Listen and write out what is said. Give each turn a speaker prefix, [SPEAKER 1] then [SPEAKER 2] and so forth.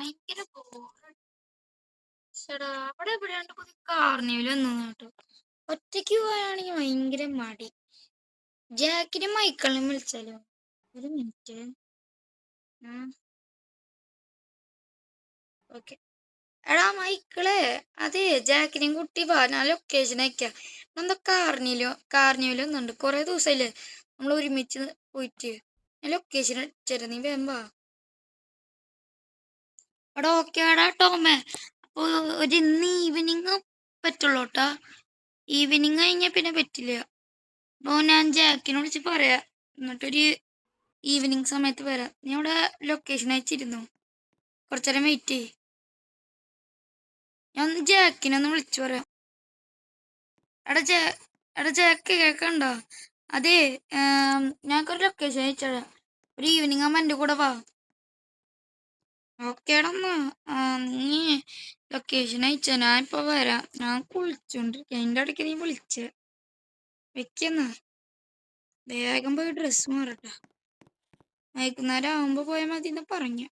[SPEAKER 1] ഭയങ്കര ബോറടിച്ചടാ. അവിടെ എവിടെയാണ്ട് പുതിയ കാർണിവൽ വന്നു കേട്ടോ. ഒറ്റയ്ക്ക് പോയാണെങ്കിൽ ഭയങ്കര മടി. ജാക്കിനും മൈക്കിളിനും വിളിച്ചാലോ? ഒരു മിനിറ്റ്. ഓക്കെ. എടാ മൈക്കിളെ, അതെ ജാക്കിനെയും കുട്ടി വാ, ഞാൻ ലൊക്കേഷൻ അയക്കാം. എന്താ കാർണിവലൊന്നുണ്ട്. കുറെ ദിവസമായില്ലേ നമ്മൾ ഒരുമിച്ച് പോയിട്ട്. ഞാൻ ലൊക്കേഷൻ അയച്ചുതരാം, നീ വേഗം വാ. എടാ ഓക്കെ എടാ ടോമേ. അപ്പൊ ഒരു ഇന്ന് ഈവനിങ് പറ്റുള്ളൂ കേട്ടാ. ഈവനിങ് കഴിഞ്ഞാൽ പിന്നെ പറ്റില്ല. അപ്പോൾ ഞാൻ ജാക്കിനെ വിളിച്ച് പറയാം, എന്നിട്ടൊരു ഈവനിങ് സമയത്ത് വരാം. നീ അവിടെ ലൊക്കേഷൻ അയച്ചിരുന്നു. കുറച്ചേരം വെയിറ്റ് ചെയ്യ്. ഞാൻ ഒന്ന് ജാക്കിനെ ഒന്ന് വിളിച്ചു പറയാം. എടാ ജാക്ക് കേൾക്കണ്ടോ? അതെ, ഞങ്ങൾക്കൊരു ലൊക്കേഷൻ അയച്ചോളാം. ഒരു ഈവനിങ് ആകുമ്പോൾ എൻ്റെ കൂടെ വാ. ഓക്കേടാ എന്നാ. നീ ലൊക്കേഷൻ അയച്ചോ, ഞാൻ ഇപ്പോൾ വരാം. ഞാൻ കുളിച്ചോണ്ടിരിക്കാം, അതിൻ്റെ ഇടയ്ക്ക് നീ വിളിച്ച വെക്കെന്നാ. വേഗം പോയി ഡ്രസ്സ് മാറട്ടെ. വൈകുന്നേരം ആകുമ്പോൾ പോയാൽ മതി എന്ന് പറഞ്ഞു.